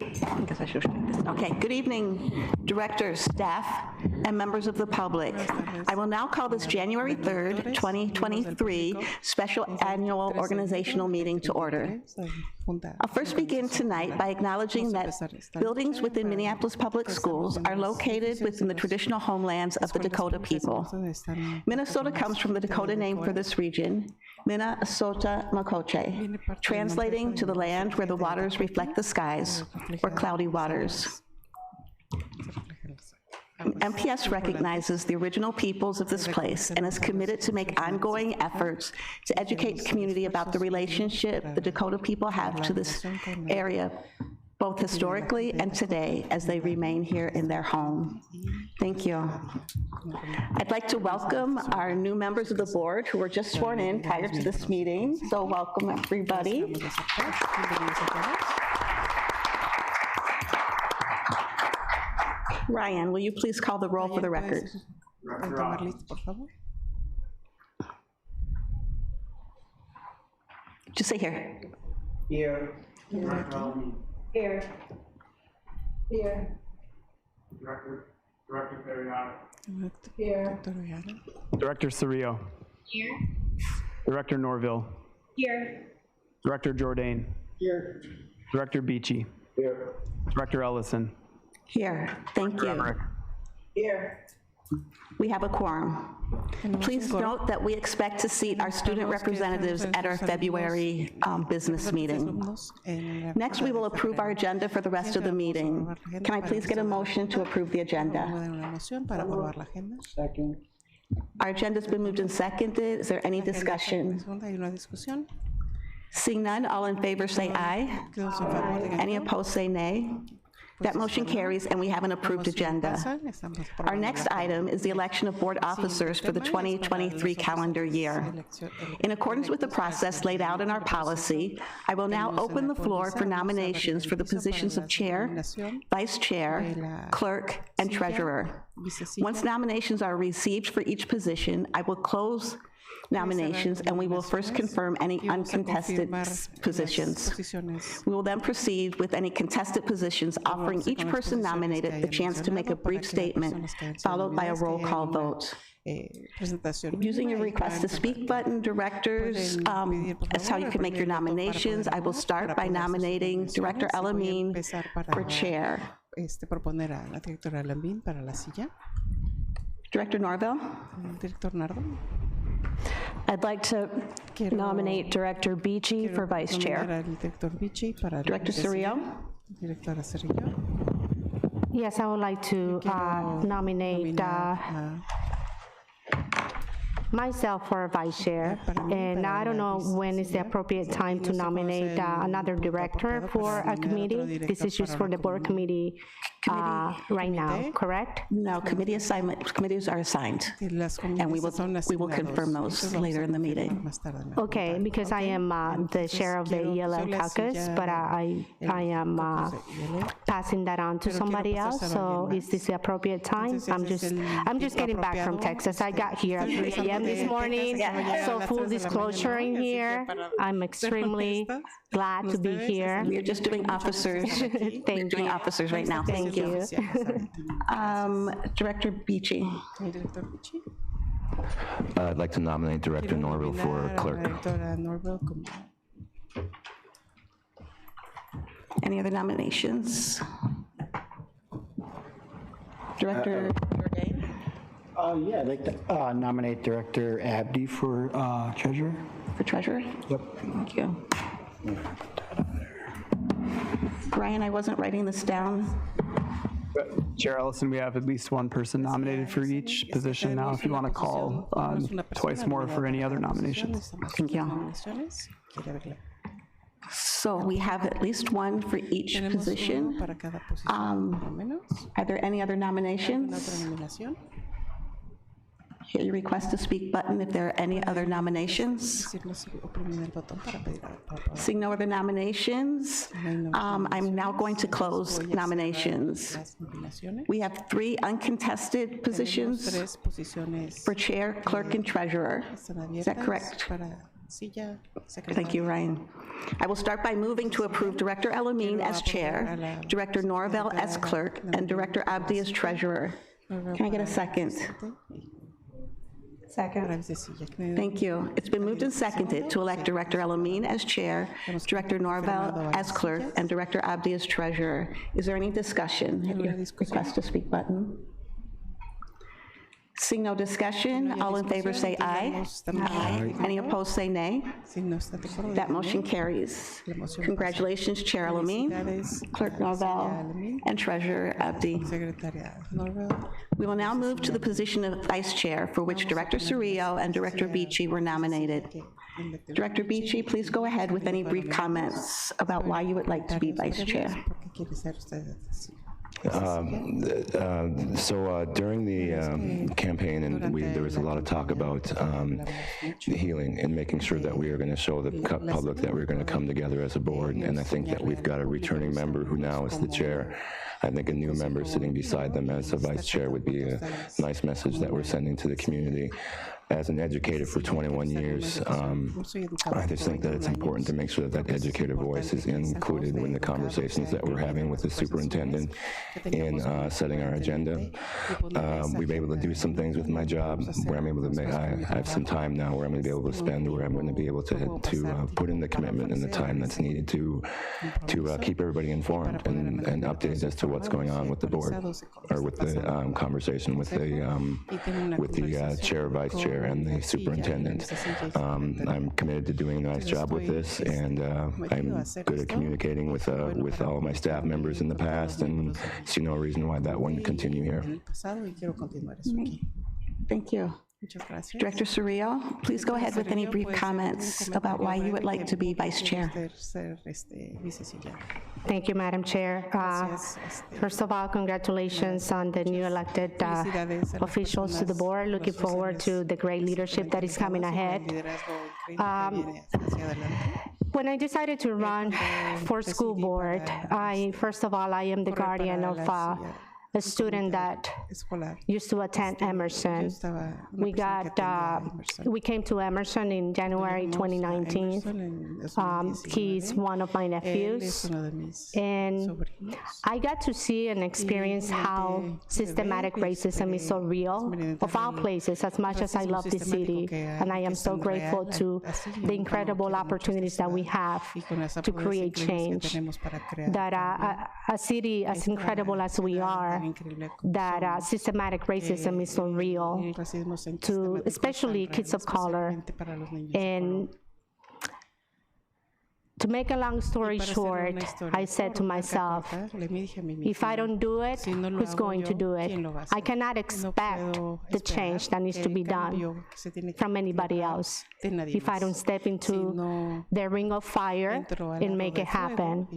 I guess I should take this. Okay, good evening, directors, staff, and members of the public. I will now call this January 3rd, 2023 special annual organizational meeting to order. I'll first begin tonight by acknowledging that buildings within Minneapolis Public Schools are located within the traditional homelands of the Dakota people. Minnesota comes from the Dakota name for this region, Minnesota Makoche, translating to the land where the waters reflect the skies, or cloudy waters. MPS recognizes the original peoples of this place and is committed to make ongoing efforts to educate the community about the relationship the Dakota people have to this area, both historically and today, as they remain here in their home. Thank you. I'd like to welcome our new members of the board who were just sworn in prior to this meeting. So welcome, everybody. Ryan, will you please call the roll for the record? Just say here. Here. Here. Here. Director Ferriano. Here. Director Cerrillo. Here. Director Norville. Here. Director Jourdain. Here. Director Beachy. Here. Director Ellison. Here. Thank you. Emmerich. Here. We have a quorum. Please note that we expect to seat our student representatives at our February business meeting. Next, we will approve our agenda for the rest of the meeting. Can I please get a motion to approve the agenda? Second. Our agenda's been moved and seconded. Is there any discussion? Seeing none, all in favor say aye. Any opposed say nay. That motion carries, and we have an approved agenda. Our next item is the election of board officers for the 2023 calendar year. In accordance with the process laid out in our policy, I will now open the floor for nominations for the positions of chair, vice chair, clerk, and treasurer. Once nominations are received for each position, I will close nominations, and we will first confirm any uncontested positions. We will then proceed with any contested positions, offering each person nominated the chance to make a brief statement, followed by a roll call vote. Using your request to speak button, directors, that's how you can make your nominations. I will start by nominating Director Elamine for chair. Director Norville? I'd like to nominate Director Beachy for vice chair. Director Cerrillo? Yes, I would like to nominate myself for vice chair, and I don't know when is the appropriate time to nominate another director for a committee. This is just for the board committee right now, correct? No, committees are assigned, and we will confirm those later in the meeting. Okay, because I am the chair of the ELL caucus, but I am passing that on to somebody else. So is this the appropriate time? I'm just getting back from Texas. I got here at 3 a.m. this morning, so full disclosure in here. I'm extremely glad to be here. We are just doing officers. Thank you. Officers right now. Thank you. Director Beachy. I'd like to nominate Director Norville for clerk. Any other nominations? Director Jourdain? Yeah, I'd like to nominate Director Abdi for treasurer. For treasurer? Yep. Thank you. Brian, I wasn't writing this down. Chair Ellison, we have at least one person nominated for each position now. If you want to call twice more for any other nominations. Thank you. So we have at least one for each position. Are there any other nominations? Hit your request to speak button if there are any other nominations. Seeing no other nominations, I'm now going to close nominations. We have 3 uncontested positions for chair, clerk, and treasurer. Is that correct? Thank you, Ryan. I will start by moving to approve Director Elamine as chair, Director Norvell as clerk, and Director Abdi as treasurer. Can I get a second? Second. Thank you. It's been moved and seconded to elect Director Elamine as chair, Director Norvell as clerk, and Director Abdi as treasurer. Is there any discussion? Hit your request to speak button. Seeing no discussion, all in favor say aye. Aye. Any opposed say nay. That motion carries. Congratulations, Chair Elamine, Clerk Norvell, and Treasurer Abdi. We will now move to the position of Vice Chair, for which Director Cerrillo and Director Beachy were nominated. Director Beachy, please go ahead with any brief comments about why you would like to be Vice Chair. During the campaign, and there was a lot of talk about healing and making sure that we are going to show the public that we're going to come together as a board, and I think that we've got a returning member who now is the chair. I think a new member sitting beside them as a vice chair would be a nice message that we're sending to the community. As an educator for 21 years, I just think that it's important to make sure that that educator voice is included in the conversations that we're having with the superintendent in setting our agenda. We've been able to do some things with my job where I'm able to make, I have some time now where I'm going to be able to spend, where I'm going to be able to put in the commitment and the time that's needed to keep everybody informed and updated as to what's going on with the board, or with the conversation with the chair, vice chair, and the superintendent. I'm committed to doing a nice job with this, and I'm good at communicating with all my staff members in the past, and see no reason why that wouldn't continue here. Thank you. Director Cerrillo, please go ahead with any brief comments about why you would like to be Vice Chair. Thank you, Madam Chair. First of all, congratulations on the new elected officials to the board. Looking forward to the great leadership that is coming ahead. When I decided to run for school board, first of all, I am the guardian of a student that used to attend Emerson. We came to Emerson in January 2019. He's one of my nephews, and I got to see and experience how systematic racism is so real, of all places, as much as I love this city, and I am so grateful to the incredible opportunities that we have to create change, that a city as incredible as we are, that systematic racism is so real to especially kids of color. And to make a long story short, I said to myself, if I don't do it, who's going to do it? I cannot expect the change that needs to be done from anybody else if I don't step into the ring of fire and make it happen.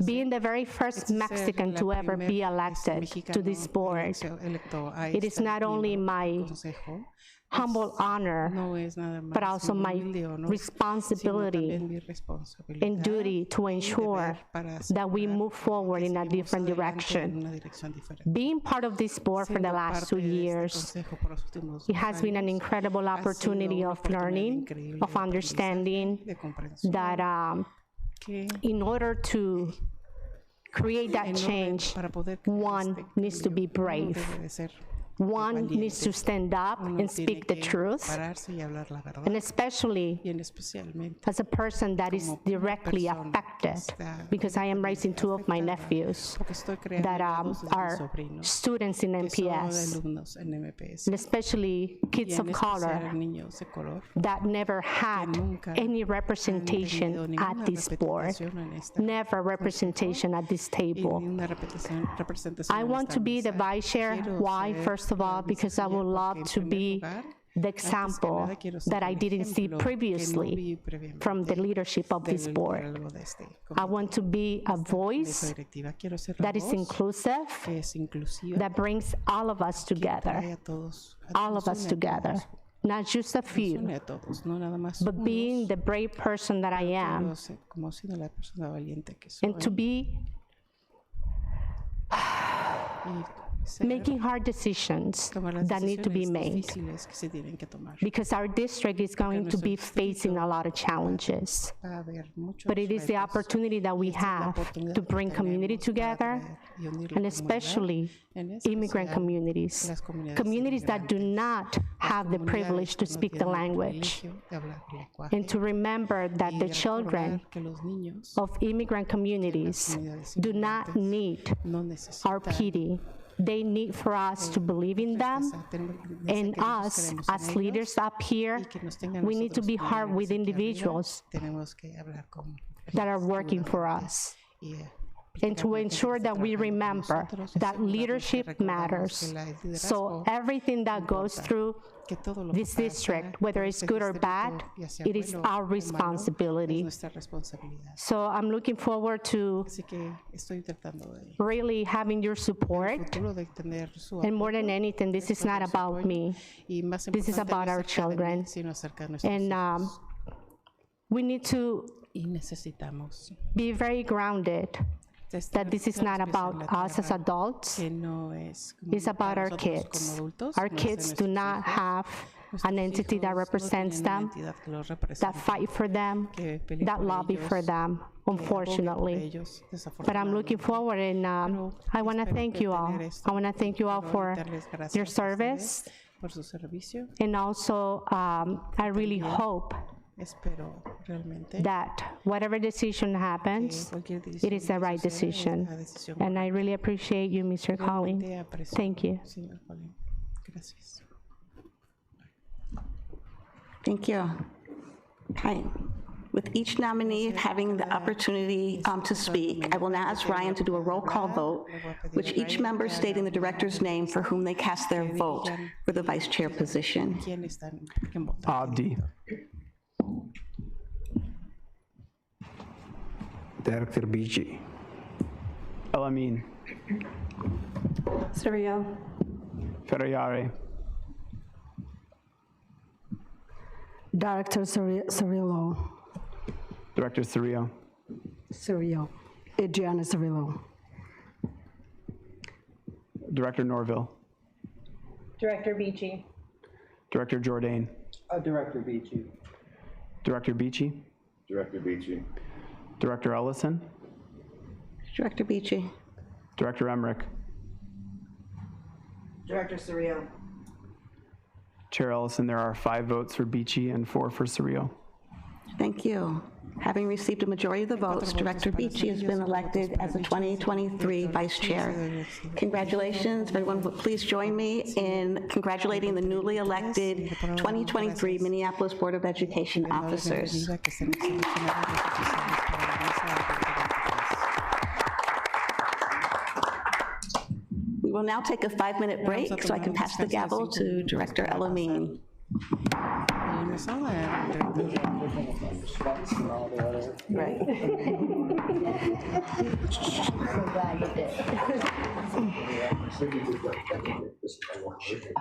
Being the very first Mexican to ever be elected to this board, it is not only my humble honor, but also my responsibility and duty to ensure that we move forward in a different direction. Being part of this board for the last 2 years, it has been an incredible opportunity of learning, of understanding that in order to create that change, one needs to be brave. One needs to stand up and speak the truth, and especially as a person that is directly affected, because I am raising 2 of my nephews that are students in MPS, and especially kids of color that never had any representation at this board, never representation at this table. I want to be the vice chair. Why? First of all, because I would love to be the example that I didn't see previously from the leadership of this board. I want to be a voice that is inclusive, that brings all of us together, not just a few, but being the brave person that I am, and to be making hard decisions that need to be made, because our district is going to be facing a lot of challenges. But it is the opportunity that we have to bring community together, and especially immigrant communities, communities that do not have the privilege to speak the language, and to remember that the children of immigrant communities do not need our pity. They need for us to believe in them, and us as leaders up here, we need to be hard with individuals that are working for us, and to ensure that we remember that leadership matters. So everything that goes through this district, whether it's good or bad, it is our responsibility. So I'm looking forward to really having your support, and more than anything, this is not about me. This is about our children, and we need to be very grounded that this is not about us as adults, it's about our kids. Our kids do not have an entity that represents them, that fight for them, that lobby for them, unfortunately. But I'm looking forward, and I want to thank you all. I want to thank you all for your service, and also I really hope that whatever decision happens, it is the right decision. And I really appreciate you, Mr. Collin. Thank you. Thank you. Okay. With each nominee having the opportunity to speak, I will now ask Ryan to do a roll call vote, which each member stating the director's name for whom they cast their vote for the vice chair position. Abdi. Director Bici. Elamin. Surreal. Ferrayare. Director Cirillo. Director Cirillo. Cirillo. Adriana Cirillo. Director Norville. Director Beachy. Director Jourdain. Director Bici. Director Beachy. Director Beachy. Director Ellison. Director Beachy. Director Emmerich. Director Surreal. Chair Ellison, there are 5 votes for Beachy and 4 for Cirillo. Thank you. Having received a majority of the votes, Director Beachy has been elected as the 2023 Vice Chair. Congratulations, everyone. Please join me in congratulating the newly elected 2023 Minneapolis Board of Education officers. We will now take a 5-minute break so I can pass the gavel to Director Elamin. Right. So glad you did.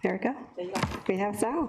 There we go. We have sound.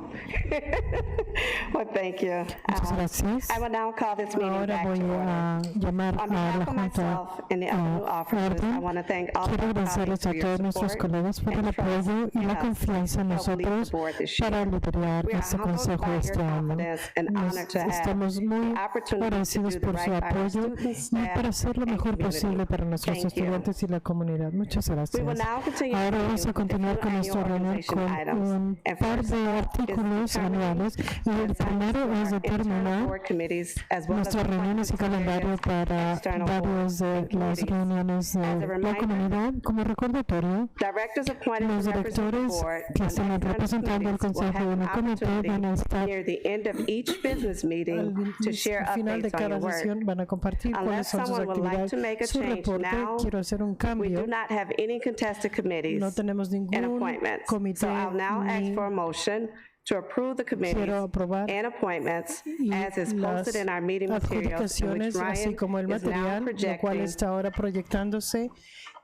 Well, thank you. Muchas gracias. I will now call this meeting Ahora back voy to order. a llamar On a behalf la of Junta myself and the other new a officers, I orden. want to thank all of Quiero our colleagues agradecerles for a your todos nuestros support colegas por el and trust apoyo y in la us confianza en to help lead the nosotros board this year. para liderar We are este humbled consejo by este your año. confidence and honored to have Estamos muy the opportunity to agradecidos do the por su right by our apoyo students, y staff, para hacer lo and mejor community. posible para nuestros Thank you. estudiantes y la comunidad. Muchas We gracias. will now continue Ahora to vamos a review continuar the con few nuestra annual reunión organization con items. un And par first de up is artículos determining anuales. El primero es determinar board committees as well as nuestras reuniones y calendario para external varios de boards and las committees. reuniones As a de la reminder, comunidad. Como recordatorio, Directors appointed los to represent the directores board que on están external representando al committees will consejo have en an el comité van a opportunity estar near the end of each business meeting to share al final de updates on cada your work. sesión van a compartir cuáles Unless son sus someone would like actividades, to make a su change reporte. now, Quiero hacer un We cambio. do not have any contested committees No tenemos and ningún appointments. comité So I'll now ask ni for a motion to approve the committees quiero aprobar and appointments y as is las posted in our meeting materials, in which adjudicaciones, así Ryan como el is now material, lo cual projecting. está ahora proyectándose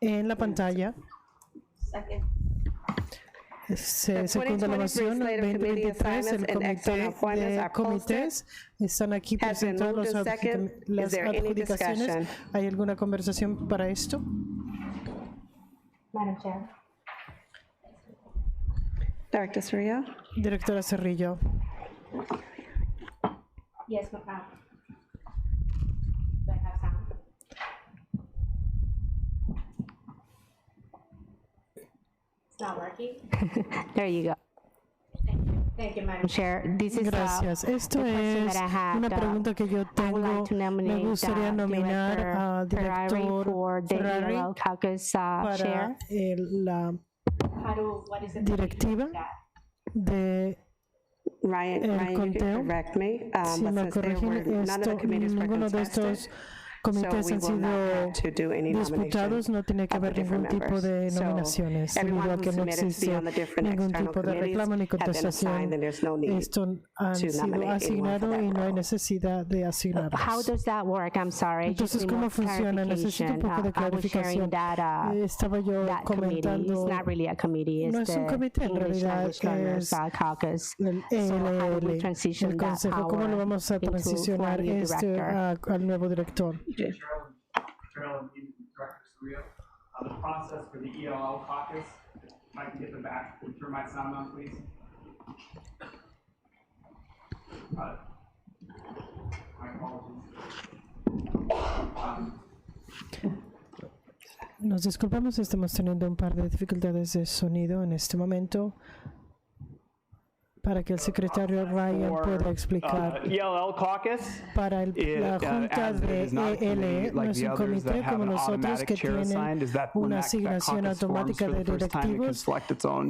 en la pantalla. Se secunda la moción 2023, el comité de comités están aquí Has been presentados moved and second. Is las there any adjudicaciones. discussion? ¿Hay alguna conversación para esto? Madam Chair. Director Cerrillo? Directora Cerrillo. Yes, ma'am. Do I have sound? It's not working? There you go. Thank you, Madam Chair. This is Gracias. Esto the question es that I had. una pregunta que yo I would tengo. like to Me nominate gustaría nominar a Director Ferrari director for the Ferrari ELL caucus chair. para la What is the directiva de Ryan, El Ryan, you can conteo. correct me, si but me since they were, corrigen none of the esto, committees were ninguno de contested, estos comités so we han will not sido have to do any disputados, nomination no tiene que of the haber ningún different tipo de members. So nominaciones, debido everyone a who que no submitted to be existe on the different ningún external tipo de committees reclamo ni have been assigned, contestación. and there's no need. Esto han to sido nominate anyone for asignado that y no hay role. necesidad de How asignarlos. does that work? I'm sorry. Just Entonces, need ¿cómo more funciona? Necesito un poco de clarification. I was sharing clarificación. that, Estaba yo that committee. It's comentando not really a committee. no It's es un the comité, en English realidad Language Learners es Caucus. el So how do we ELL, transition el that consejo. ¿Cómo lo power vamos a into for a transicionar new director? al nuevo director? Carolyn, Director Surreal. The process for the ELL caucus, if I can get the back, turn my sound on, please. My apologies. Nos disculpamos, estamos teniendo un par de dificultades de sonido en este momento. Para que el secretario Ryan pueda explicar. ELL caucus. Para la junta de ELE, no es un comité como los otros que tienen una asignación automática de directivos.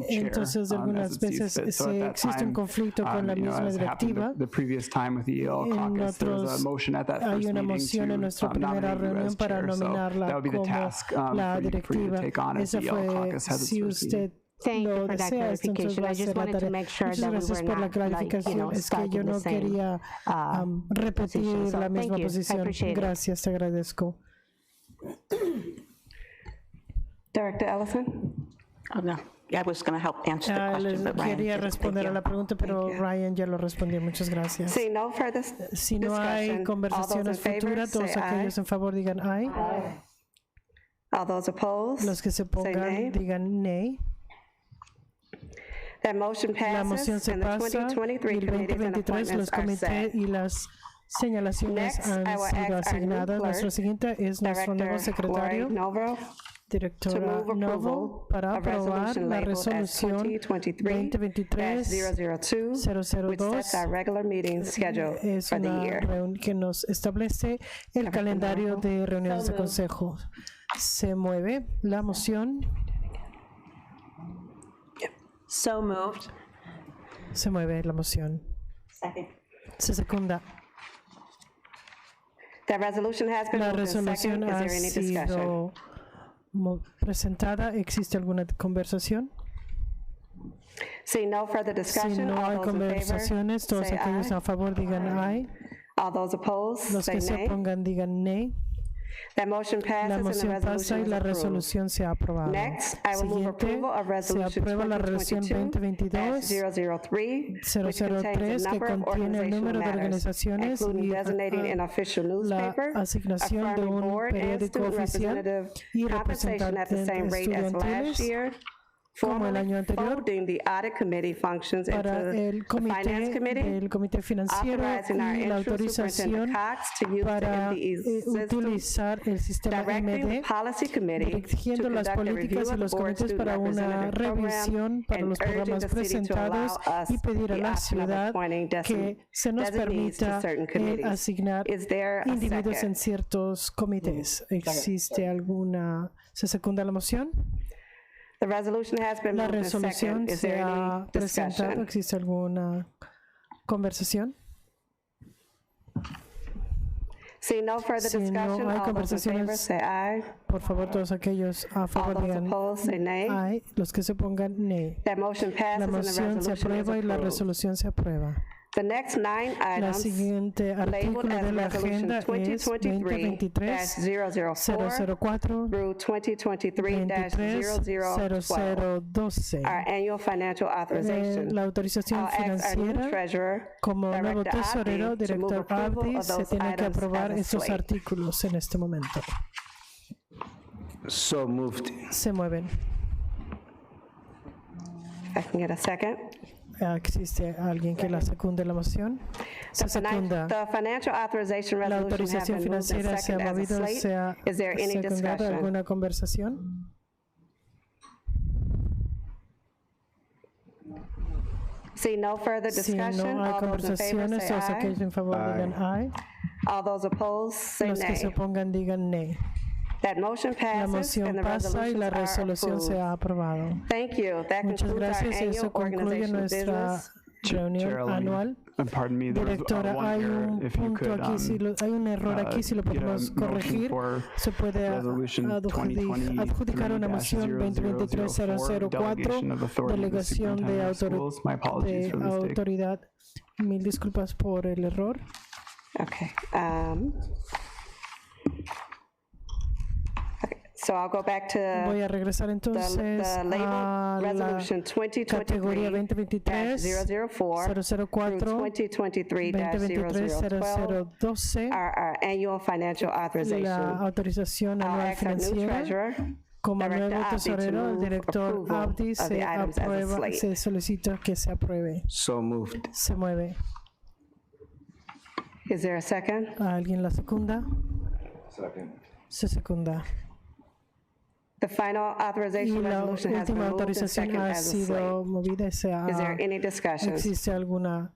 Entonces, algunas veces existe un conflicto con la misma directiva. En otros, hay una moción en nuestra primera reunión para nominarla como la directiva. Esa fue, si usted Thank you lo for that desea, entonces clarification. va I a ser just la wanted to tarea. make sure Muchas that we gracias were por la not, like, clarificación. Es stuck que yo in the no same, quería repetir position. So la thank misma you. I posición. appreciate it. Gracias, te agradezco. Director Ellison? Oh, no. I was going to help answer the question, but Ryan Quería did. responder Thank a la you. pregunta, pero Thank you. Ryan ya lo respondió. Muchas gracias. Seeing no further Si no hay discussion, conversaciones all those in favor, futuras, todos say aye. aquellos en favor digan aye. All those opposed? Los que se nay. pongan digan nay. That motion La moción passes se and the pasa y 2023 el committees and 2023 los appointments are comités set. y las señalaciones Next, I han will sido ask our new asignadas. Nuestro clerk, siguiente es nuestro nuevo Director secretario, Lori Novo, to directora move Novo, approval para of aprobar resolution la labeled as resolución 2023-002, which sets our regular meeting schedule es for the una year. reunión que nos establece el calendario de reuniones de consejo. Se mueve la moción. So moved. Se mueve la moción. Second. Se secunda. That resolution has been La moved and resolución second. Is ha there any discussion? sido presentada. ¿Existe alguna conversación? Seeing no further Si discussion, no all hay those in conversaciones, favor, todos say aquellos aye. a favor digan aye. All those opposed, Los say que se nay. opongan digan nay. That motion La passes and the moción pasa resolution y is la approved. resolución se ha aprobado. Next, I will move Siguiente, approval of se resolution aprueba la resolución 2022-003, which contains 003 a que number of contiene el número organizational de matters, organizaciones including y designating an official la newspaper, asignación de affirming un board and periódico student oficial representative y compensation at the same representantes rate as last estudiantiles year, como el año formally anterior folding the audit committee functions into para el the finance committee, del comité financiero authorizing our y la interim autorización superintendent Cox to use the para MPE system, utilizar el sistema directing the MD, policy committee to dirigiendo las conduct a review políticas y of the los board comités student para una representative revisión program, para and los urging programas the city to allow presentados us y pedir a the la option of ciudad appointing que se nos designees to permita certain committees. asignar Is there a individuos second? en ciertos comités. ¿Existe alguna? ¿Se secunda la moción? The resolution has been La moved and second. resolución Is se there ha any presentado. discussion? ¿Existe alguna conversación? Seeing no further Si no discussion, hay all those in favor conversaciones, say aye. Por favor, todos aquellos a All favor those digan opposed say nay. aye. Los que se pongan nay. That motion La passes and the moción se resolution is aprueba y la approved. resolución se aprueba. The next 9 La items siguiente labeled artículo as de la resolution agenda es 2023-004 2023-004 through 2023-0012. Our annual financial authorization. La autorización I'll ask our new financiera. treasurer, Como nuevo Director tesorero, Abdi, to move director approval Abdi, of se those tiene que items aprobar as a estos slate. artículos en este momento. So moved. Se mueven. If I can get a second. ¿Existe alguien que la secunde la moción? Se secunda. The financial authorization La resolution has autorización been moved and financiera se ha seconded as a movido. slate. ¿Se ha Is there any secundado discussion? alguna conversación? See no further Si discussion, no hay all those in favor conversaciones, say todos aye. aquellos en favor digan aye. All those opposed say Los que se nay. opongan digan nay. That motion La passes moción and the pasa y la resolutions are resolución se approved. ha aprobado. Thank you. That Muchas concludes our gracias. annual Eso concluye organizational nuestra business. reunión Chair, let me- anual. Pardon me, there was Directora, one hay error. un If you punto could, aquí, hay un error aquí, si lo get a podemos motion corregir, for se puede Resolution adjudicar una moción 2023-004, delegation of authority to the delegación de superintendent of schools. My apologies for the mistake. autoridad. Mil disculpas por el error. Okay. So I'll go back to Voy a regresar entonces the a labeled la resolution categoría 2023-004 2023-004, through 2023-0012 2023-0012, our annual financial la authorization. autorización I'll anual ask our new financiera. treasurer, Como Director nuevo Abdi, to tesorero, el move director approval Abdi of the items as a slate. se solicita que se apruebe. So moved. Se mueve. Is there a second? ¿Alguien la secunda? Se secunda. The final Y authorization la resolution has been última moved and autorización seconded ha as a sido slate. movida y se ha... Is there any discussion? ¿Existe alguna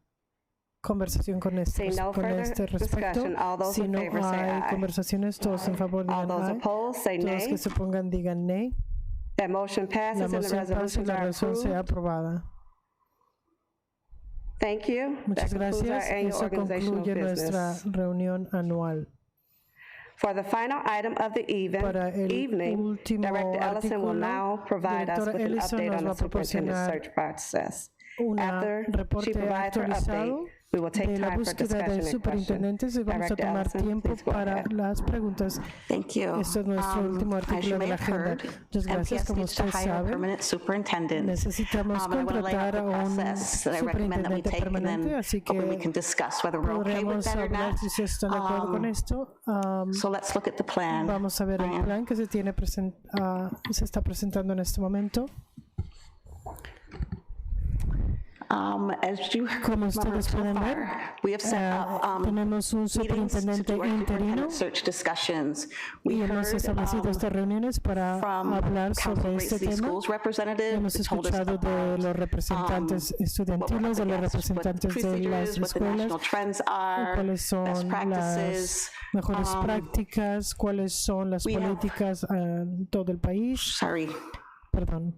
conversación con este, Seeing no con further este respecto? discussion, all those Si in no favor say hay aye. conversaciones, todos en favor All digan those aye. opposed say Todos nay. que se pongan digan nay. That motion La passes and the moción pasa y resolutions la are resolución sea approved. aprobada. Thank you. That Muchas concludes our gracias. annual Eso organizational concluye nuestra business. reunión anual. For the final item of the Para el evening, último Director Ellison will artículo, now provide us Directora with an Ellison update nos on va the a superintendent proporcionar search process. Un After she reporte provides her actualizado update, we will take de la time for búsqueda discussion de and questions. superintendentes y vamos a Director tomar Ellison, tiempo please go para ahead. las preguntas. Thank you. Este es nuestro último As you artículo may de la have agenda. heard, Muchas gracias. MPS Como needs to usted hire a sabe, permanent superintendent. necesitamos And I want to lay out contratar the a un process that I recommend that we superintendente take, and permanente, then así hopefully we que can discuss whether we're okay with podremos that or hablar not. si se están de acuerdo con esto. So let's look at the plan. Vamos a ver el plan que se tiene se está presentando en este momento. As you Como remember ustedes so pueden ver, far, we have set up tenemos un meetings to superintendente do our interino superintendent search discussions. We y hemos heard establecido estas reuniones para from hablar Council sobre Race este City tema. Schools representative Hemos who told us escuchado de about los representantes what we're up estudiantiles, de los against, what the representantes de procedure las is, what the escuelas, national trends are, cuáles best son las practices. mejores prácticas, cuáles son las we have- políticas en todo el país. Sorry. Perdón.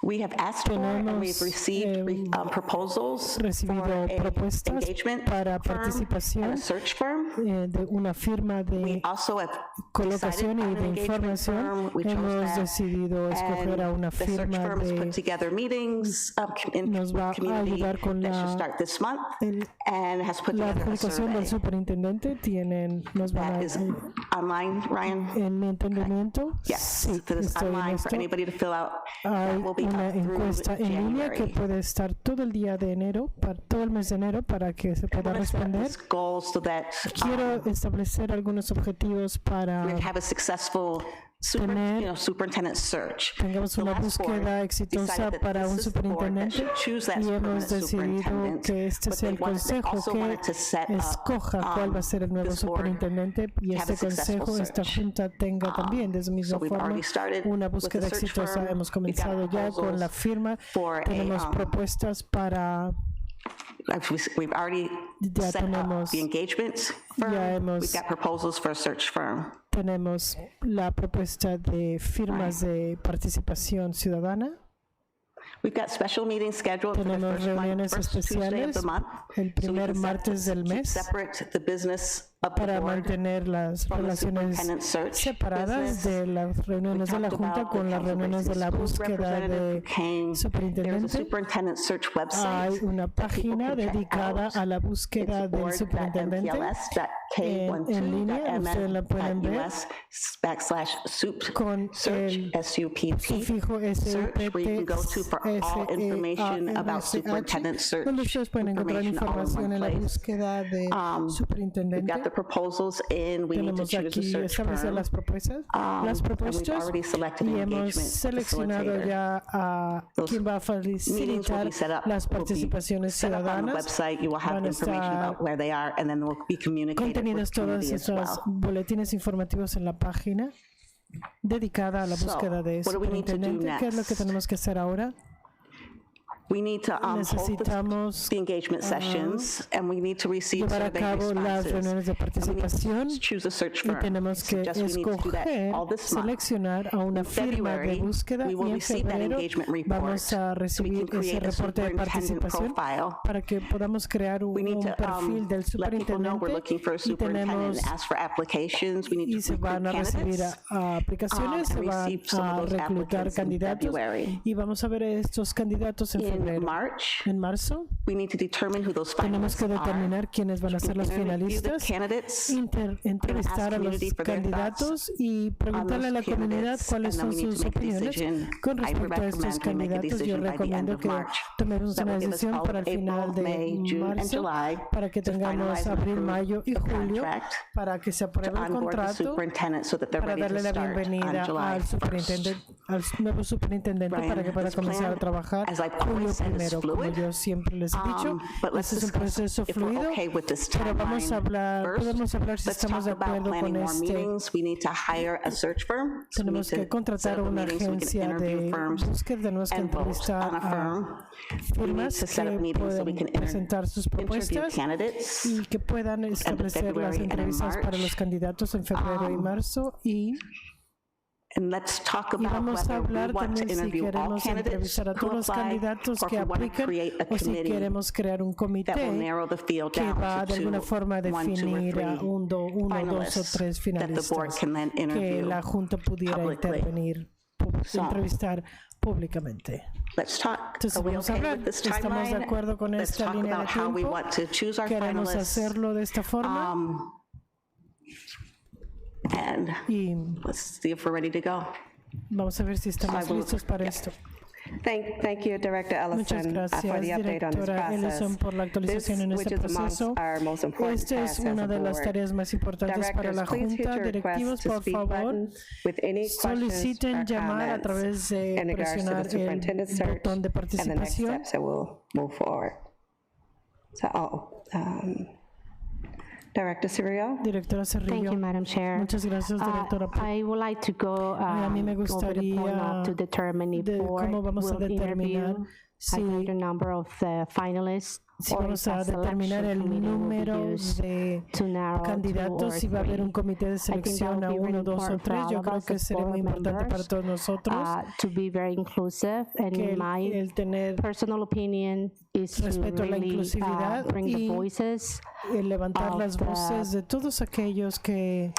We have asked for and we've received proposals for recibido a propuestas engagement para firm participación and a search firm. de una firma We de also have colocación decided y on de an engagement información. firm. We chose Hemos that. decidido escoger a una And the search firma firm has put de together meetings in nos va a community ayudar con that should la start this month and has put la together a adjudicación del survey. superintendente. Nos van That a, is online, Ryan? en mi entendimiento, Yes, sí, that is estoy en online for esto. anybody to fill out. Hay That will be una up through encuesta en línea que January. puede estar todo el día de enero, todo el mes de enero, para que se pueda Let's set responder. these goals so that Quiero establecer algunos objetivos para we have a successful superintendent search. tengamos The una last board búsqueda exitosa decided that para this un is the board that superintendente should choose that y hemos permanent decidido superintendent, que este but sea they el consejo also wanted to que set up, escoja cuál va a ser el nuevo this board superintendente y to have este a successful consejo, esta search. junta tenga también de esa misma So we've forma already started una with the búsqueda search exitosa. firm. Hemos We've got comenzado ya con la proposals firma, for tenemos propuestas para we've already ya set up tenemos the engagement firm. hemos- We've got proposals for a search firm. tenemos la propuesta de firmas de participación ciudadana. We've got special meetings scheduled for the Tenemos first month, reuniones first Tuesday of especiales the month. el primer martes del Keep mes separate the business of the para board mantener las from the relaciones superintendent search separadas business. de las reuniones de la Talked Junta about con the las reuniones de la Council búsqueda representative de came. There's a superintendente. superintendent search website. Hay una that people página can check dedicada out. a la It's búsqueda del superintendente en línea. Ustedes la pueden ver board.mps.us/soup con search el SUPT sufijo search where you can go to for all information about superintendent search. donde ustedes pueden encontrar información en la place. búsqueda de We've got the superintendente. proposals in. We need to Tenemos choose a aquí search establecer firm. las propuestas And we've propuestas already selected y an hemos engagement seleccionado facilitator. ya a Those quien va a Meetings will facilitar be set up. las will be participaciones set up on the ciudadanas. website. You will have Van a information estar about where they are, and then they'll be communicated Contenidos with todos community as esos well. boletines informativos en la página dedicada a la búsqueda de what do we need to do superintendente. ¿Qué es lo que next? tenemos que hacer ahora? We need to hold Necesitamos the engagement sessions, and we need to receive llevar a survey cabo las responses. reuniones de And we need participación to choose a search y firm. tenemos que Suggest we need to do that escoger, all this month. seleccionar a una In firma de February, búsqueda we y will en receive that febrero engagement report, vamos a so we recibir can ese create a reporte de superintendent participación profile. para que podamos crear We need un to perfil del let people know we're superintendente looking for a y superintendent tenemos and ask for applications. We need y to se recruit van a recibir candidates. aplicaciones, se and van receive some of a those reclutar applicants in candidatos February. y vamos a ver estos candidatos en In febrero. March, En marzo we need to determine who those tenemos finalists que are. determinar quiénes van a ser los Interview the finalistas, candidates, entrevistar a los community for their candidatos y preguntarle a la those comunidad candidates, cuáles and then son we need sus to make a opiniones decision. con I respecto a estos recommend we make a candidatos. Yo decision by the end recomiendo of que March. tomemos That una will give us decisión all para el April, final de May, June, and marzo July para que to tengamos finalize and abril, approve mayo y the julio contract, para que se to apruebe el onboard the contrato superintendent so that they're para ready to darle la start bienvenida on July al 1st. superintendente, al nuevo superintendente Ryan, para que pueda this comenzar a plan, trabajar as I've julio always said, is primero, como fluid. yo siempre les he dicho. But let's Este es un discuss proceso if we're fluido, okay with this pero vamos timeline a hablar, first. podemos hablar si Let's estamos de talk about acuerdo con planning more este. meetings. We need to hire a search firm. So we Tenemos need que to contratar set up a una meeting so we can agencia interview de firms búsqueda, tenemos que and vote entrevistar on a a firm. We need firmas to set up que meetings so we puedan can presentar sus interview propuestas candidates. y que puedan establecer las February and in entrevistas para March. los candidatos en febrero y marzo And let's talk y about vamos a whether we hablar want to también si interview all queremos candidates entrevistar a who todos los apply, candidatos or if que we want to aplican create a o si committee queremos crear un that will comité narrow the field que down va to de alguna forma a 1, 2, or definir a 3 uno, dos o tres that the board finalistas can then que interview la Junta pudiera publicly. intervenir, entrevistar públicamente. Let's talk. Entonces Are we vamos a okay hablar, with this estamos de timeline? acuerdo con Let's esta talk línea de about how we tiempo, want to choose our queremos finalists. hacerlo de esta forma And y let's see if we're ready to go. vamos a ver si estamos I will- listos para esto. Thank you, Director Muchas Ellison, gracias, for the update on this directora Ellison, process. por la actualización en Which este is amongst proceso. our most important Esta es tasks as una a de las board. tareas más importantes para la Directors, please hit Junta. your Directivos, request to por speak favor, button with any questions soliciten or llamar a comments través de in regards to the presionar superintendent el search botón de and the next participación. steps that will move forward. So, Director Cirio? Directora Thank Cerrillo. you, Madam Chair. Muchas gracias, directora. I would like to go A mí me over the point gustaría of to determine if de board cómo vamos a will determinar interview si a greater number of the finalists si or vamos is a that determinar selection el committee will be número used de to narrow 2 or candidatos, si va a haber un 3? comité de I think that selección a would be really 1, 2 o important for 3. all Yo of creo us que as sería muy board importante para members todos nosotros to be very inclusive, and que in my el tener personal opinion is to respeto a la really inclusividad bring the y voices el levantar of las voces de todos aquellos que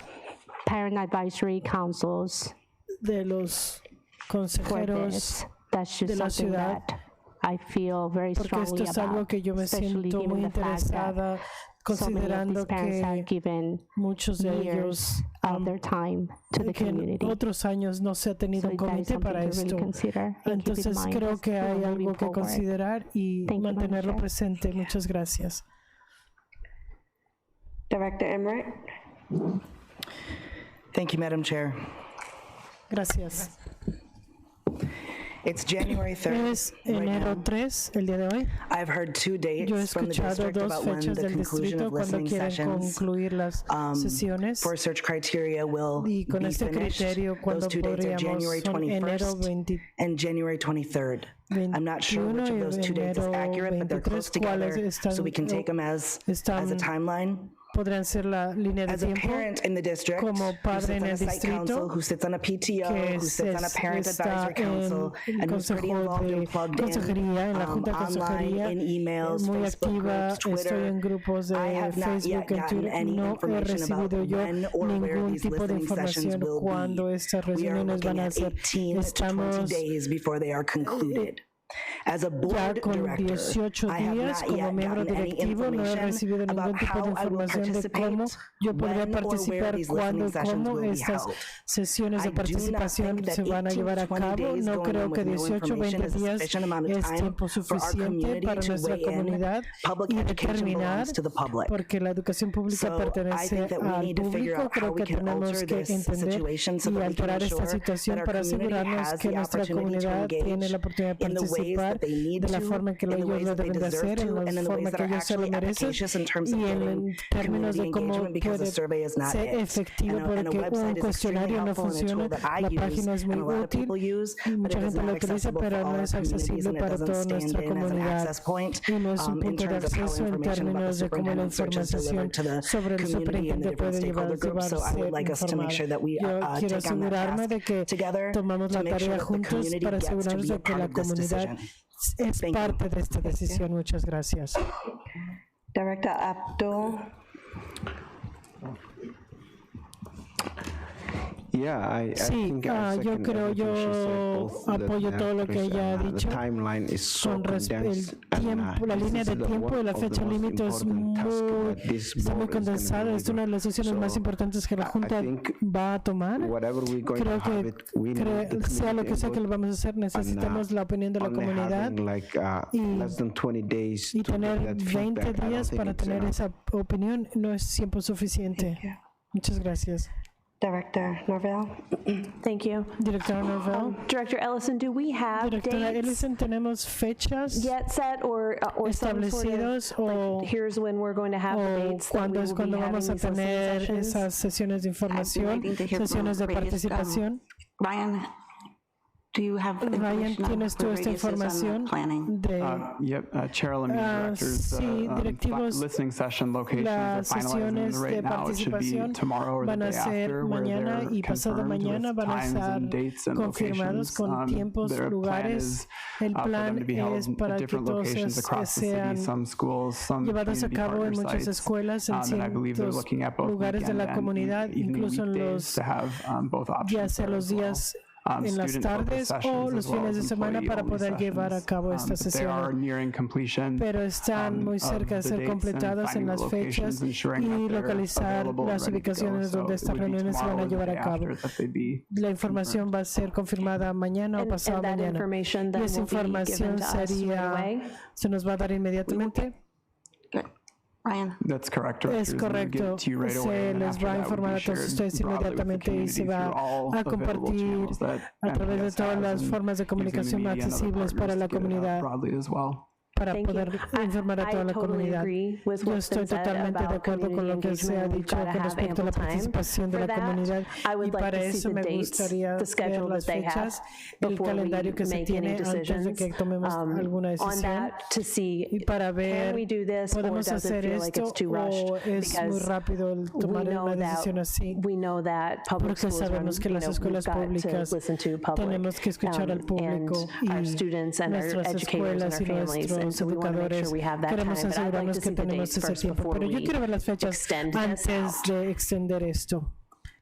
parent advisory councils de los for consejeros, this. That's just de la something ciudad, that I feel very porque strongly esto es algo about, que yo me especially siento muy given the fact that interesada, so many of considerando these parents have que given muchos de ellos years of their time to the que en community. otros años no se ha tenido So un that is comité something para to really esto. consider and keep in Entonces mind creo as que we're hay moving algo que forward. considerar y Thank you, Madam mantenerlo Chair. presente. Muchas gracias. Director Emmerich? Thank you, Madam Chair. Gracias. It's January 3rd. Es right enero now. 3, el día de hoy. I've heard 2 dates Yo he from the escuchado district 2 about when fechas the del conclusion distrito of cuando listening quieren sessions concluir las sesiones. for search criteria will Y con be este finished. criterio, Those cuando 2 dates are January podríamos, son enero 21st and January 23rd. I'm not sure 21 which of y those 2 dates is enero accurate, but they're 23, close together, ¿cuáles so we can take them as a timeline. podrían ser la línea de As a tiempo parent in the district, como who padre sits en on el a site council, distrito who sits on a PTO, que who sits on a parent está advisory council, en and who's pretty consejo involved de and plugged in consejería, en la junta de online, consejería, in emails, muy Facebook activa, groups, estoy Twitter. en grupos de I have not Facebook, yet en gotten Twitter. any No he information about recibido yo when or where ningún these tipo de listening sessions información will cuando be. estas We are reuniones looking van a at ser. 18 to 20 Estamos days before they are concluded. As a ya board con director, 18 I have días not como yet miembro gotten any directivo, no he information recibido ningún about tipo de how I will información de cómo yo podría when or where participar, these cuándo listening y sessions cómo will be estas held. sesiones de I do not participación think that se van a 18 llevar a to 20 cabo. days No going creo on que with no 18 o information 20 is a días sufficient amount of es time tiempo for our suficiente community para to nuestra weigh in. comunidad Public y education determinar, belongs to the public. porque la educación pública So I pertenece think that we al need to figure público. out how Creo we que can tenemos alter que this entender situation so y that we can alterar esta ensure situación that our para community asegurarnos has que the nuestra opportunity to comunidad tiene engage la oportunidad de in the ways participar that they need de la to, forma en que in the ellos ways lo that they deben de deserve hacer, en to, la and in the ways forma that que are ellos se lo actually merecen efficacious in terms of y building en términos community de cómo engagement, because the puede survey is not ser it. efectivo, And a porque un website is extremely cuestionario no helpful and a tool funciona, that I la use página es muy and a lot of útil people use, y but mucha it is gente not lo utiliza, accessible pero for all no our es communities, accesible and it para doesn't toda stand nuestra in as an comunidad access point y no es un in punto de terms of how acceso en information about the términos de cómo la superintendent search is delivered información to the sobre el community and the superintendente different puede stakeholder groups. So I would like us to make sure that we Yo quiero take on that asegurarme task de que together tomamos to la make sure tarea that the juntos community para gets to asegurarnos be a de que part la of this comunidad decision. es Thank you. parte de esta decisión. Muchas gracias. Director Abdul? Yeah, I Sí, think I yo second creo, everything she said, yo both that apoyo todo lo que ella ha the dicho. timeline is so Con el condensed, and, tiempo, la this línea is de the tiempo y one la of the fecha most límite es important tasks muy, that this está muy board is gonna condensada. Es una de las decisiones deliver. más importantes que la I Junta think va a tomar. whatever we're going Creo to have que it, we need the sea lo que sea que community lo vamos a hacer, necesitamos la opinión de la only comunidad having like y, less than 20 days y to get tener that 20 feedback. I don't días think para it's tener enough. esa opinión no es tiempo suficiente. Muchas gracias. Director Norvell? Thank you. Directora Norvell. Director Ellison, do we have Directora dates Ellison, ¿tenemos fechas yet set or some sort establecidos of, like, here's when we're going to have the o dates that we cuándo es will be cuando having vamos a these listening tener sessions? esas sesiones de información, waiting to hear from sesiones de previous, participación? Ryan, do you have Ryan, information on ¿tienes tú where esta Radius is on the información planning? de Yep, Chair Lemay, directors, sí, directivos, listening session locations are las finalizing sesiones right de now. It should be participación tomorrow or the van a day ser after, where mañana they're y pasado confirmed mañana with van a times estar and dates and confirmados locations. con tiempos, Their plan lugares. is El for them plan to be held es at para que different todos locations across the city, sean some schools, some llevados a community cabo en partner muchas sites. escuelas, en And I believe they're ciertos looking at both lugares de weekend la and comunidad, evening incluso en weekdays los to have both options ya sea there los as well. días en las Student-focused tardes o sessions los as well fines de as semana para employee-only poder llevar a sessions. cabo estas But they are sesiones. nearing completion Pero están muy of cerca de the ser dates and completadas en finding las the locations, fechas ensuring that y they're localizar available and las ready to go. ubicaciones So donde it estas would be reuniones se van tomorrow a or the llevar day a cabo. after that they'd be La información va a ser confirmada mañana o pasado and that mañana. information Y then esa will be given información to us right sería, away? se nos va a dar inmediatamente. Good. Ryan? That's correct. Es Directors, and we'll correcto, give it to you right away, se and les after va a that would informar be a todos shared ustedes broadly with the inmediatamente y se community va through all a available compartir channels that a través de MPS todas has las and formas de using the comunicación media and other accesibles para partners la to get it out comunidad broadly as well. para Thank you. poder informar a toda la totally comunidad. agree with Yo what's estoy been said totalmente de about acuerdo con lo que se ha community engagement. We've dicho got to con have respecto a la ample time participación de for la that. comunidad, I y would like para to see eso the me dates, gustaría the ver schedule las that they have fechas, el before we calendario que se make any tiene antes de decisions que tomemos alguna on decisión, that to see y para can ver, we do this or ¿podemos does it hacer feel like esto it's too rushed? o es muy Because rápido el tomar we know una that decisión así? we know that public Porque schools run, sabemos que las we've escuelas got to públicas listen to public tenemos que escuchar al público and our y students and our nuestras educators and escuelas our y families, and nuestros so we want to make educadores. sure we have that time. Queremos But I'd like asegurarnos to que see the tenemos dates ese first tiempo, before pero yo we quiero ver las fechas extend this antes out. de extender esto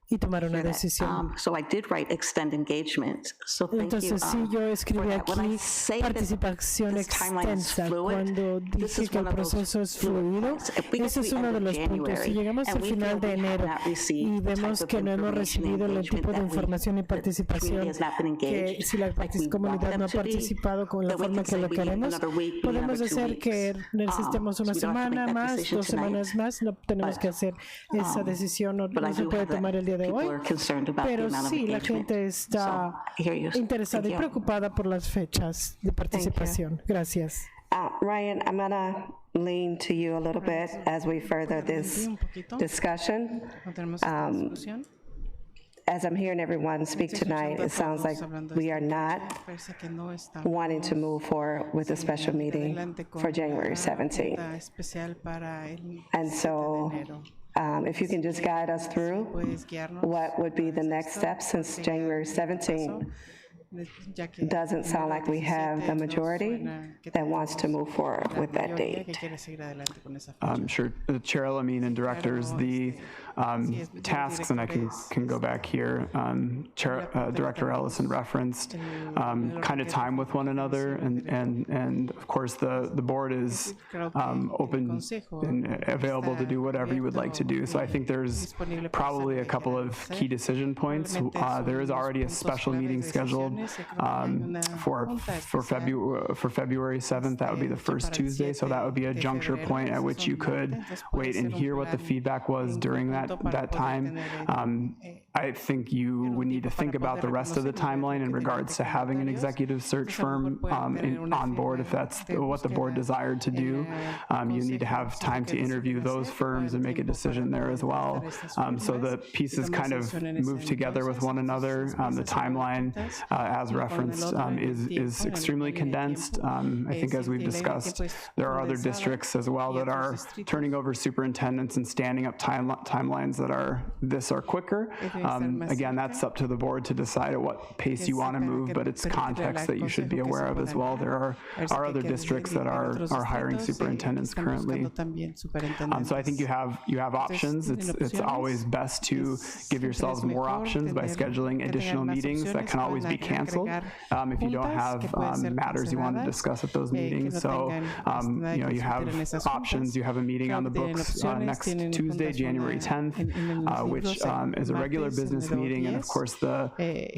y tomar una decisión. So I did write extend engagement, so thank you. Entonces sí, yo escribí for that. When I aquí say that participación this timeline is extensa. fluid, Cuando this dije is que el one of those proceso es fluid fluido, points. If we get ese to es the uno end de of los puntos. Si January llegamos and al we final feel de we have enero not received y the type vemos of que no hemos information recibido el engagement tipo de that we- información y that the participación, community has not been que engaged, si la like we want comunidad them no ha to be, participado con la then we forma can que say lo we need queremos, another week, we need podemos another 2 hacer que weeks. necesitemos una So we don't have to semana make that más, decision 2 semanas tonight. más, no tenemos But, que hacer esa decisión, no, but I no se do puede have that tomar el día de people hoy, are concerned about the pero amount of sí, la engagement. gente está So, I hear you. interesada Thank y you. preocupada por las fechas de participación. Gracias. Ryan, I'm going to lean to you a little bit as we further this discussion. As I'm hearing everyone speak tonight, it sounds like we are not wanting to move forward with a special meeting for January 17th. And so if you can just guide us through what would be the next step, since January 17th doesn't sound like we have the majority that wants to move forward with that date. Sure, Chair Lamine and directors, the tasks, and I can go back here, Director Ellison referenced kind of time with one another, and of course the board is open and available to do whatever you would like to do. So I think there's probably a couple of key decision points. There is already a special meeting scheduled for February 7th. That would be the first Tuesday, so that would be a juncture point at which you could wait and hear what the feedback was during that time. I think you would need to think about the rest of the timeline in regards to having an executive search firm on board, if that's what the board desired to do. You need to have time to interview those firms and make a decision there as well. So the pieces kind of move together with one another. The timeline, as referenced, is extremely condensed. I think as we've discussed, there are other districts as well that are turning over superintendents and standing up timelines that are quicker. Again, that's up to the board to decide at what pace you want to move, but it's context that you should be aware of as well. There are other districts that are hiring superintendents currently. So I think you have options. It's always best to give yourselves more options by scheduling additional meetings that can always be canceled if you don't have matters you want to discuss at those meetings. So you have options. You have a meeting on the books next Tuesday, January 10th, which is a regular business meeting, and of course the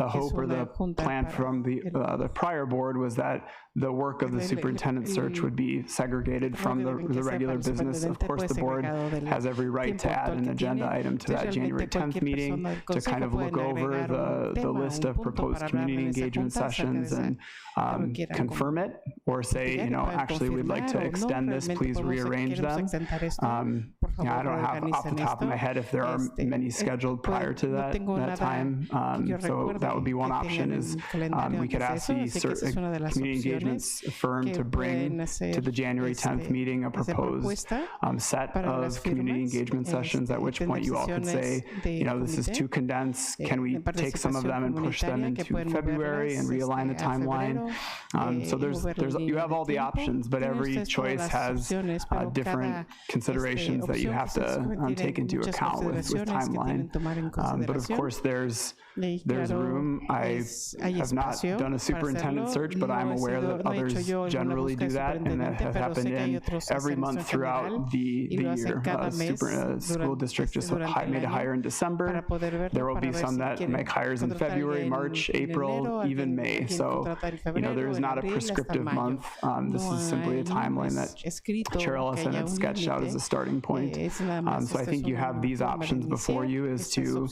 hope or the plan from the prior board was that the work of the superintendent search would be segregated from the regular business. Of course, the board has every right to add an agenda item to that January 10th meeting to kind of look over the list of proposed community engagement sessions and confirm it, or say, actually we'd like to extend this, please rearrange them. I don't have off the top of my head if there are many scheduled prior to that time. So that would be one option, is we could ask the community engagement firm to bring to the January 10th meeting a proposed set of community engagement sessions, at which point you all could say, this is too condensed. Can we take some of them and push them into February and realign the timeline? So you have all the options, but every choice has different considerations that you have to take into account with timeline. But of course, there's room. I have not done a superintendent search, but I'm aware that others generally do that, and that has happened in every month throughout the year. School district just made a hire in December. There will be some that make hires in February, March, April, even May. So there is is not a prescriptive month. This is simply a timeline that Chair Ellison had sketched out as a starting point. So I think you have these options before you, is to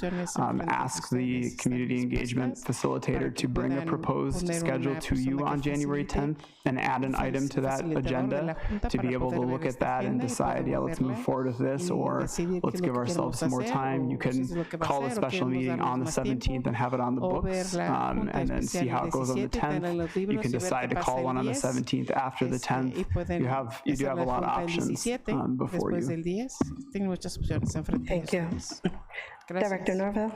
ask the community engagement facilitator to bring a proposed schedule to you on January 10th and add an item to that agenda to be able to look at that and decide, yeah, let's move forward with this, or let's give ourselves some more time. You can call a special meeting on the 17th and have it on the books, and then see how it goes on the 10th. You can decide to call one on the 17th after the 10th. You do have a lot of options before you. Thank you. Director Norville.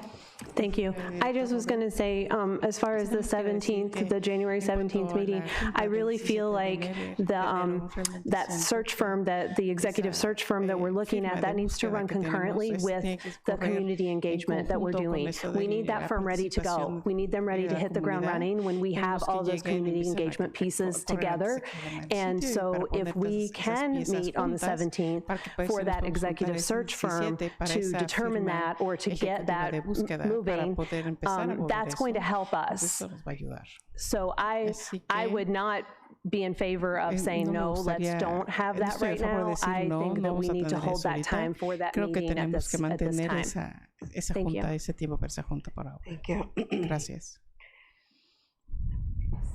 Thank you. I just was going to say, as far as the 17th, the January 17th meeting, I really feel like that search firm, that the executive search firm that we're looking at, that needs to run concurrently with the community engagement that we're doing. We need that firm ready to go. We need them ready to hit the ground running when we have all those community engagement pieces together. And so if we can meet on the 17th for that executive search firm to determine that, or to get that moving, that's going to help us. So I would not be in favor of saying, no, let's don't have that right now. I think that we need to hold that time for that meeting at this time. Thank you. Thank you. Gracias.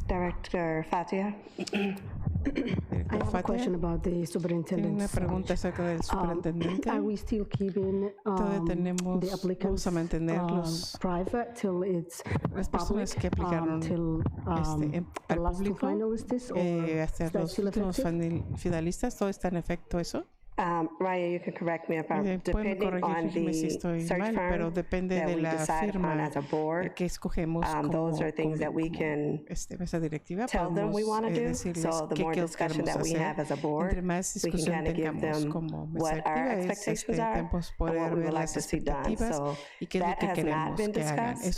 Director Fatia. I have a question about the superintendent. Una pregunta acerca del superintendente. Are we still keeping the applicants private till it's las personas que aplicaron till the last two finalists, or hasta los últimos finalistas, ¿todo está en efecto eso? Ryan, you can correct me if I'm depending on the search firm that we decide on as a board. Those are things that we can tell them we want to do. So the more discussion that we have as a board, we can kind of give them what our expectations are and what we would like to see done. So that has not been discussed. I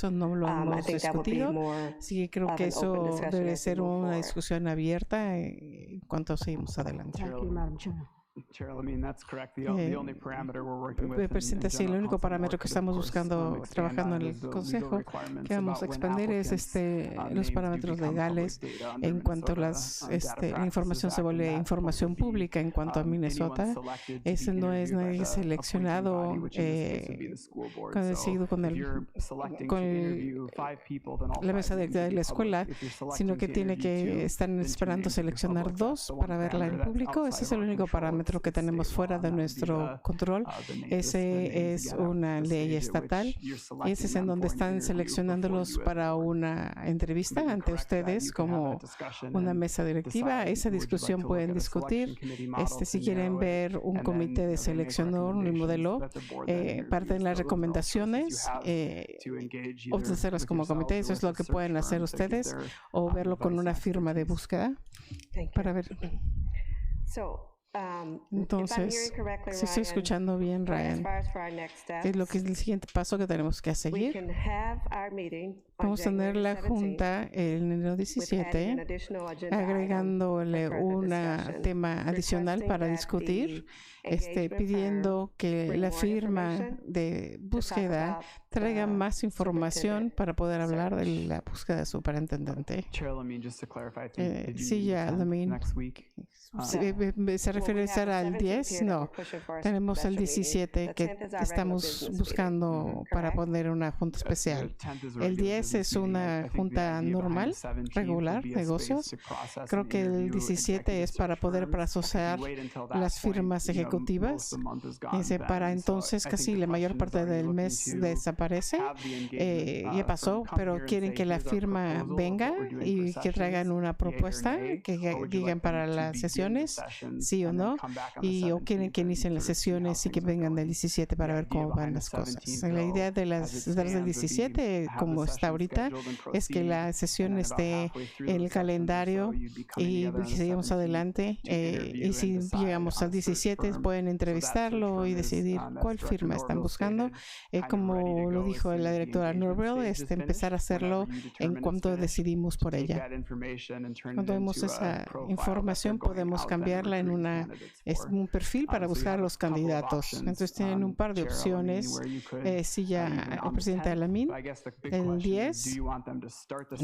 think that would be more sí, creo que eso debe ser una discusión abierta en cuanto seguimos adelante. Thank you, Madam Chair. Cheryl, I mean, that's correct. The only parameter we're working with Presidente, sí, el único parámetro que estamos buscando, trabajando en el Consejo, que vamos a expandir es los parámetros legales en cuanto a la información se vuelve información pública. En cuanto a Minnesota, ese no es nadie seleccionado decidido con la mesa directiva de la escuela, sino que están esperando seleccionar 2 para verla en público. Ese es el único parámetro que tenemos fuera de nuestro control. Ese es una ley estatal y ese es en donde están seleccionándolos para una entrevista ante ustedes como una mesa directiva. Esa discusión pueden discutir. Si quieren ver un comité de seleccionador, un modelo, parte de las recomendaciones, ofrecerlas como comité. Eso es lo que pueden hacer ustedes, o verlo con una firma de búsqueda para ver. Entonces, si estoy escuchando bien, Ryan, es lo que es el siguiente paso que tenemos que seguir. Vamos a tener la junta el enero 17, agregándole un tema adicional para discutir, pidiendo que la firma de búsqueda traiga más información para poder hablar de la búsqueda de superintendente. Sí, ya, ¿se refiere al 10? No, tenemos el 17 que estamos buscando para poner una junta especial. El 10 es una junta normal, regular, negocios. Creo que el 17 es para poder procesar las firmas ejecutivas. Para entonces casi la mayor parte del mes desaparece. Ya pasó, pero quieren que la firma venga y que traigan una propuesta que digan para las sesiones, sí o no, o quieren que inicien las sesiones y que vengan del 17 para ver cómo van las cosas. La idea de las del 17, como está ahorita, es que la sesión esté en el calendario y seguimos adelante. Y si llegamos al 17, pueden entrevistarlo y decidir cuál firma están buscando. Como lo dijo la directora Norville, empezar a hacerlo en cuanto decidimos por ella. Cuando vemos esa información, podemos cambiarla en un perfil para buscar a los candidatos. Entonces tienen un par de opciones. Si ya el presidente Alamin, el 10 10,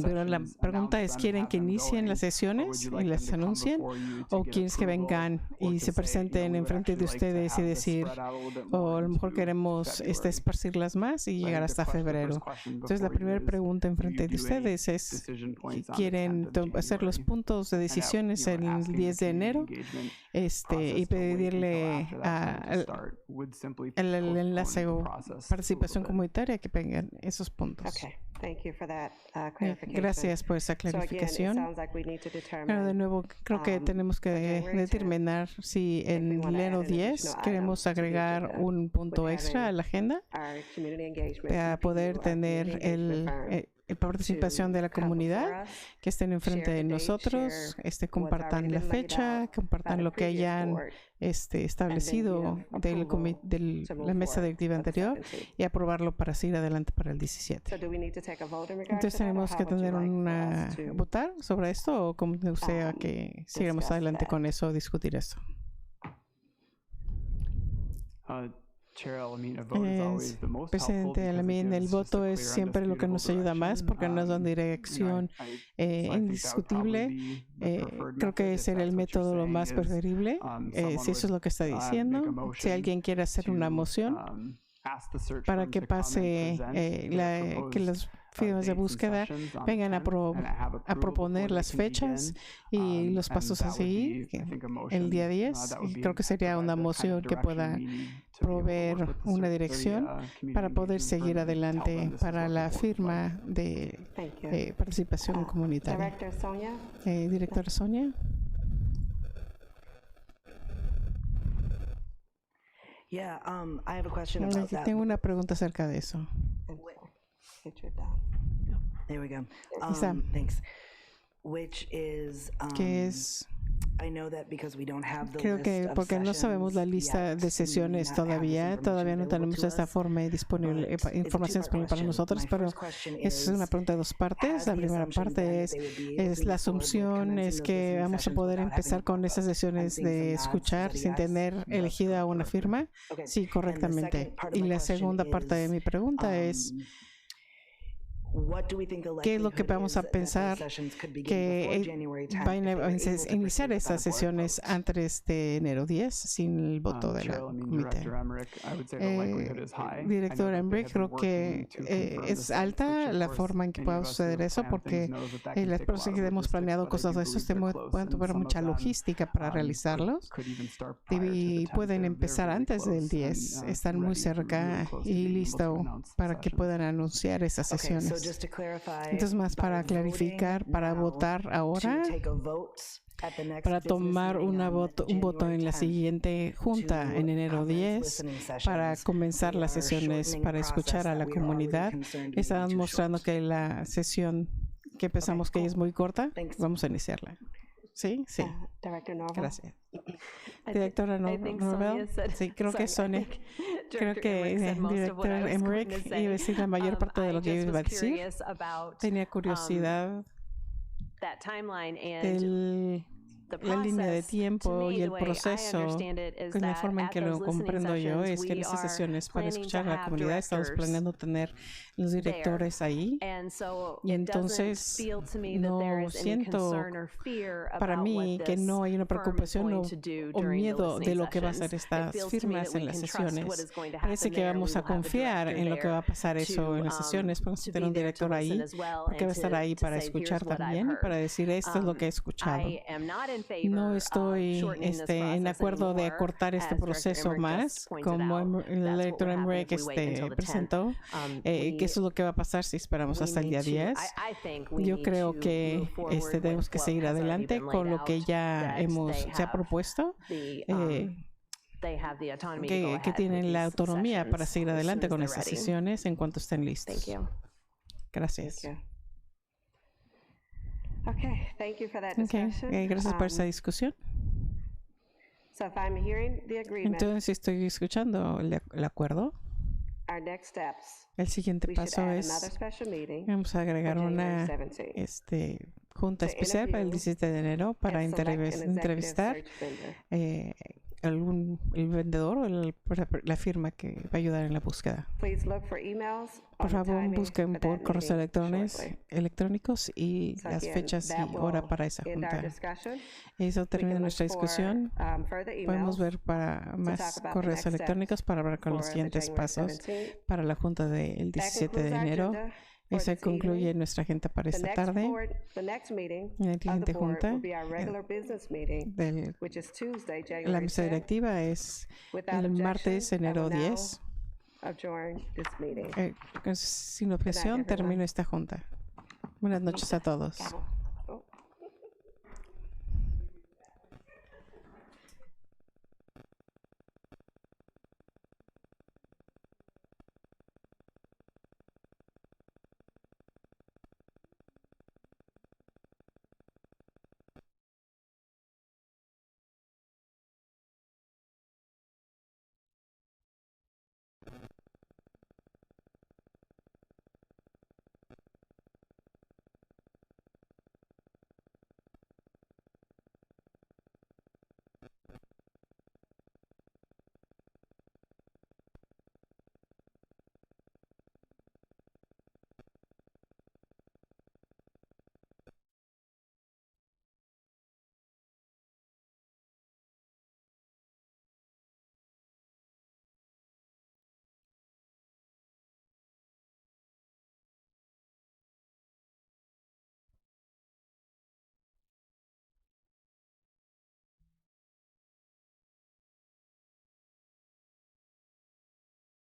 pero la pregunta es, ¿quieren que inicien las sesiones y las anuncien o quieren que vengan y se presenten enfrente de ustedes y decir, o a lo mejor queremos esparcirlas más y llegar hasta febrero? Entonces la primera pregunta enfrente de ustedes es, ¿quieren hacer los puntos de decisiones el 10 de enero y pedirle el enlace o participación comunitaria que vengan esos puntos? Gracias por esa clarificación. Pero de nuevo, creo que tenemos que determinar si en enero 10 queremos agregar un punto extra a la agenda para poder tener participación de la comunidad, que estén enfrente de nosotros, compartan la fecha, compartan lo que hayan establecido de la mesa directiva anterior y aprobarlo para seguir adelante para el 17. Entonces tenemos que tener votar sobre esto o como sea que sigamos adelante con eso, discutir eso. Presidente Alamín, el voto es siempre lo que nos ayuda más porque nos da una dirección indiscutible. Creo que ese era el método lo más preferible, si eso es lo que está diciendo. Si alguien quiere hacer una moción para que pase, que las firmas de búsqueda vengan a proponer las fechas y los pasos a seguir el día 10. Y creo que sería una moción que pueda proveer una dirección para poder seguir adelante para la firma de participación comunitaria. Directora Sonia. Tengo una pregunta acerca de eso. There we go. Thanks. Which is, ¿Qué es? Creo que porque no sabemos la lista de sesiones todavía no tenemos esta forma disponible, información disponible para nosotros, pero es una pregunta de dos partes. La primera parte es la asunción es que vamos a poder empezar con esas sesiones de escuchar sin tener elegida una firma. Sí, correctamente. Y la segunda parte de mi pregunta es, ¿qué es lo que vamos a pensar que van a iniciar esas sesiones antes de enero 10 sin el voto de la comité? Director Emmerich, creo que es alta la forma en que pueda suceder eso porque las personas que hemos planeado cosas de esos pueden tomar mucha logística para realizarlos y pueden empezar antes del 10. Están muy cerca y listo para que puedan anunciar esas sesiones. Entonces, más para clarificar, para votar ahora, para tomar un voto en la siguiente junta en enero 10, para comenzar las sesiones, para escuchar a la comunidad. Están mostrando que la sesión que empezamos, que es muy corta, vamos a iniciarla. ¿Sí? Sí. Gracias. Directora Norvell. Sí, creo que Sonia. Creo que el director Emmerich iba a decir la mayor parte de lo que iba a decir. Tenía curiosidad la línea de tiempo y el proceso, con la forma en que lo comprendo yo, es que en esas sesiones para escuchar a la comunidad estamos planeando tener los directores ahí. Y entonces no siento para mí que no hay una preocupación o miedo de lo que va a ser estas firmas en las sesiones. Parece que vamos a confiar en lo que va a pasar eso en las sesiones. Vamos a tener un director ahí, porque va a estar ahí para escuchar también, para decir esto es lo que he escuchado. No estoy en acuerdo de acortar este proceso más, como el director Emmerich presentó, que eso es lo que va a pasar si esperamos hasta el día 10. Yo creo que tenemos que seguir adelante con lo que ya se ha propuesto, que tienen la autonomía para seguir adelante con esas sesiones en cuanto estén listos. Gracias. Gracias por esa discusión. Entonces, si estoy escuchando el acuerdo, el siguiente paso es, vamos a agregar una junta especial para el 17 de enero para entrevistar el vendedor o la firma que va a ayudar en la búsqueda. Por favor, busquen por correos electrónicos y las fechas y hora para esa junta. Eso termina nuestra discusión. Podemos ver para más correos electrónicos para hablar con los siguientes pasos para la junta del 17 de enero. Esa concluye nuestra agenda para esta tarde. La siguiente junta de la mesa directiva es el martes, enero 10. Sin objeción, termino esta junta. Buenas noches a todos.